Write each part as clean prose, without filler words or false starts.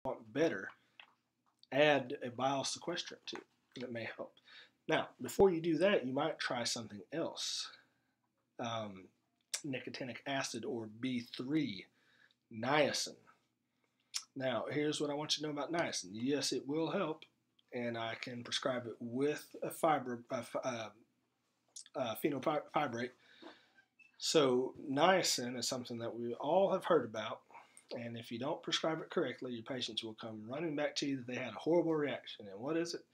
want better, add a bile sequestrant to it. That may help. Now, before you do that, you might try something else. Nicotinic acid, or B3, niacin. Now, here's what I want you to know about niacin. Yes, it will help, and I can prescribe it with a phenofibrate. So niacin is something that we all have heard about, and if you don't prescribe it correctly, your patients will come running back to you that they had a horrible reaction. And what is it?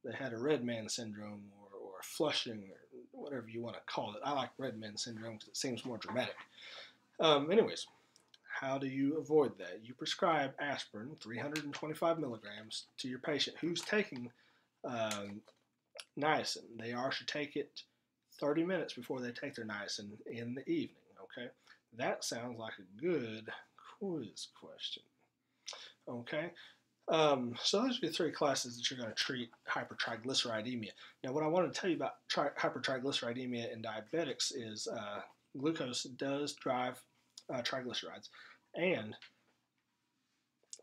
They had a red man syndrome, or flushing, or whatever you want to call it. I like red man syndrome because it seems more dramatic. Anyways, how do you avoid that? You prescribe aspirin, 325 milligrams, to your patient who's taking niacin. They should take it 30 minutes before they take their niacin in the evening, okay? That sounds like a good quiz question, okay? So those are the three classes that you're going to treat hypertriglyceridemia. Now, what I want to tell you about hypertriglyceridemia in diabetics is glucose does drive triglycerides, and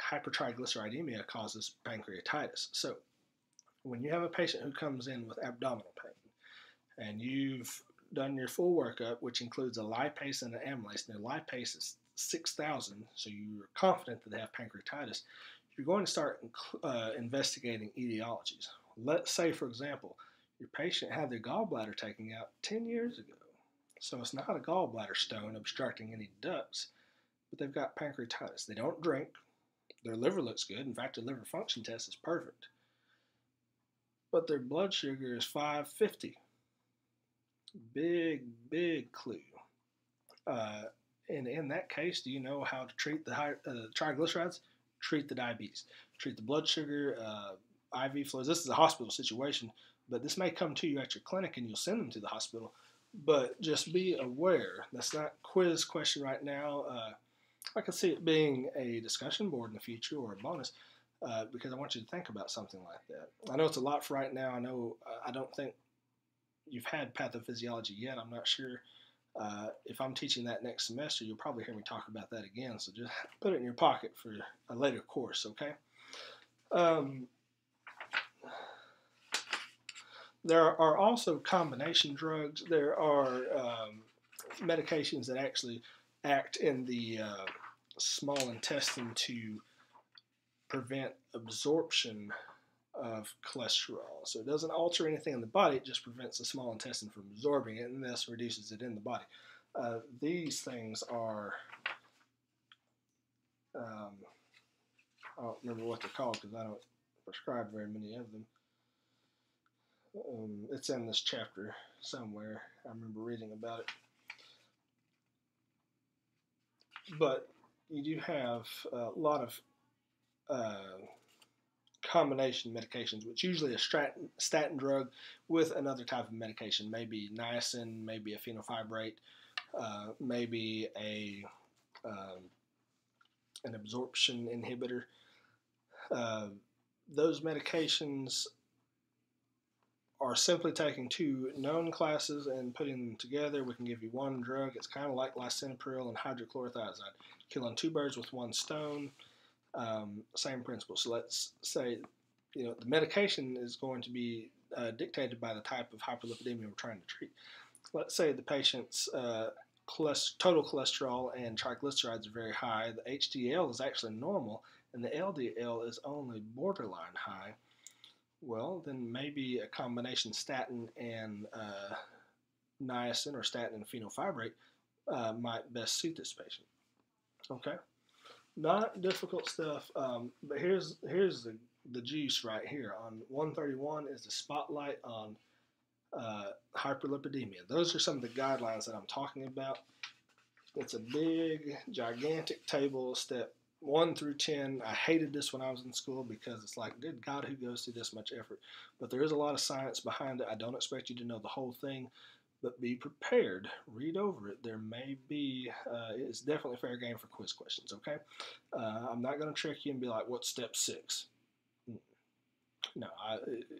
hypertriglyceridemia causes pancreatitis. So when you have a patient who comes in with abdominal pain, and you've done your full workup, which includes a lipase and an amylase, and their lipase is 6,000, so you're confident that they have pancreatitis, you're going to start investigating etiologies. Let's say, for example, your patient had their gallbladder taken out 10 years ago. So it's not a gallbladder stone obstructing any ducts, but they've got pancreatitis. They don't drink. Their liver looks good. In fact, their liver function test is perfect. But their blood sugar is 550. Big clue. And in that case, do you know how to treat the triglycerides? Treat the diabetes. Treat the blood sugar, IV flows. This is a hospital situation, but this may come to you at your clinic and you'll send them to the hospital. But just be aware. That's not a quiz question right now. I could see it being a discussion board in the future, or a bonus, because I want you to think about something like that. I know it's a lot for right now. I know I don't think you've had pathophysiology yet. I'm not sure. If I'm teaching that next semester, you'll probably hear me talk about that again. So just put it in your pocket for a later course, okay? There are also combination drugs. There are medications that actually act in the small intestine to prevent absorption of cholesterol. So it doesn't alter anything in the body, it just prevents the small intestine from absorbing it, and thus reduces it in the body. These things are, I don't remember what they're called because I don't prescribe very many of them. It's in this chapter somewhere. I remember reading about it. But you do have a lot of combination medications, which usually a statin drug with another type of medication, maybe niacin, maybe a phenofibrate, maybe an absorption inhibitor. Those medications are simply taking two known classes and putting them together. We can give you one drug. It's kind of like lisinopril and hydrochlorothiazide, killing two birds with one stone. Same principle. So let's say, the medication is going to be dictated by the type of hyperlipidemia we're trying to treat. Let's say the patient's total cholesterol and triglycerides are very high. The HDL is actually normal, and the LDL is only borderline high. Well, then maybe a combination statin and niacin, or statin and phenofibrate, might best suit this patient. Okay? Not difficult stuff, but here's the juice right here. On 131 is the spotlight on hyperlipidemia. Those are some of the guidelines that I'm talking about. It's a big, gigantic table, step 1 through 10. I hated this when I was in school because it's like, good God, who goes through this much effort? But there is a lot of science behind it. I don't expect you to know the whole thing, but be prepared. Read over it. There may be, it's definitely fair game for quiz questions, okay? I'm not going to trick you and be like, what's step 6? No,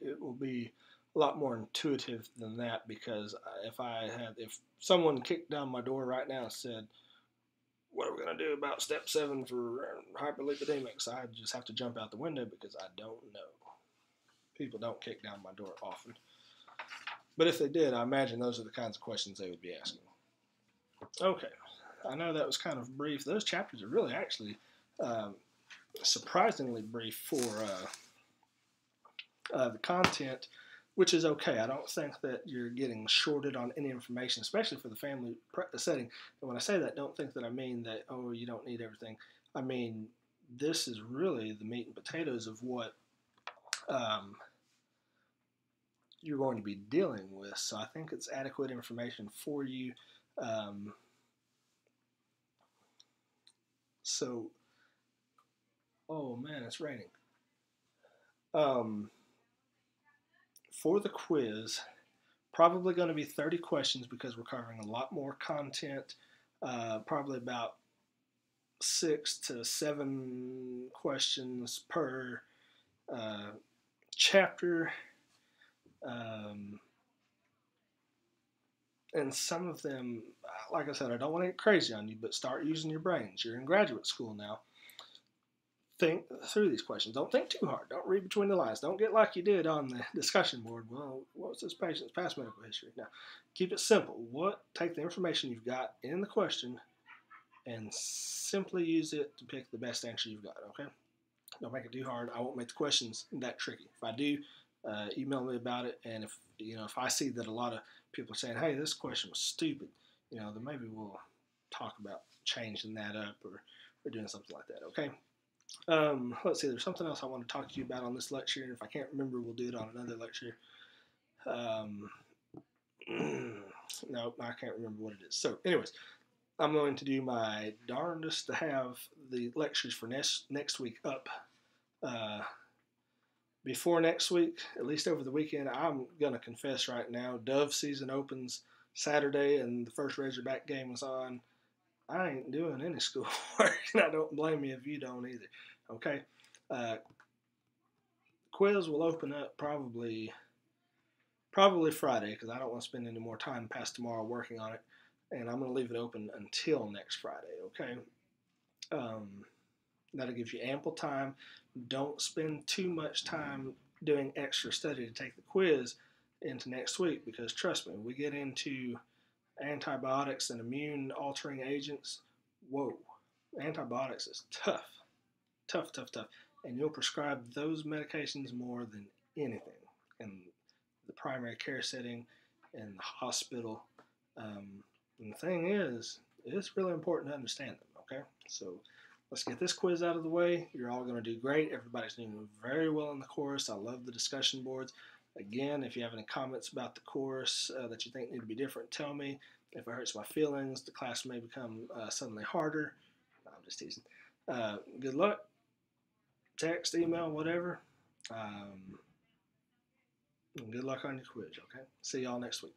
it will be a lot more intuitive than that, because if someone kicked down my door right now and said, what are we going to do about step 7 for hyperlipidemics? I just have to jump out the window because I don't know. People don't kick down my door often. But if they did, I imagine those are the kinds of questions they would be asking. Okay, I know that was kind of brief. Those chapters are really actually surprisingly brief for the content, which is okay. I don't think that you're getting shorted on any information, especially for the family setting. And when I say that, don't think that I mean that, oh, you don't need everything. I mean, this is really the meat and potatoes of what you're going to be dealing with. So I think it's adequate information for you. So, oh man, it's raining. For the quiz, probably going to be 30 questions because we're covering a lot more content, probably about 6 to 7 questions per chapter. And some of them, like I said, I don't want to get crazy on you, but start using your brains. You're in graduate school now. Think through these questions. Don't think too hard. Don't read between the lines. Don't get like you did on the discussion board. Well, what was this patient's past medical history? Now, keep it simple. Take the information you've got in the question and simply use it to pick the best answer you've got, okay? Don't make it too hard. I won't make the questions that tricky. If I do, email me about it. And if I see that a lot of people are saying, hey, this question was stupid, then maybe we'll talk about changing that up or doing something like that, okay? Let's see, there's something else I want to talk to you about on this lecture, and if I can't remember, we'll do it on another lecture. No, I can't remember what it is. So, anyways, I'm going to do my darndest to have the lectures for next week up before next week, at least over the weekend. I'm going to confess right now, Dove season opens Saturday, and the first Razorback game was on. I ain't doing any schoolwork, and I don't blame you if you don't either. Okay? Quiz will open up probably Friday because I don't want to spend any more time past tomorrow working on it, and I'm going to leave it open until next Friday. Okay? That'll give you ample time. Don't spend too much time doing extra study to take the quiz into next week because trust me, we get into antibiotics and immune altering agents. Whoa, antibiotics is tough. And you'll prescribe those medications more than anything in the primary care setting, in the hospital. And the thing is, it's really important to understand them, okay? So let's get this quiz out of the way. You're all going to do great. Everybody's doing very well in the course. I love the discussion boards. Again, if you have any comments about the course that you think need to be different, tell me. If it hurts my feelings, the class may become suddenly harder. No, I'm just teasing. Good luck. Text, email, whatever. Good luck on your quiz, okay? See y'all next week.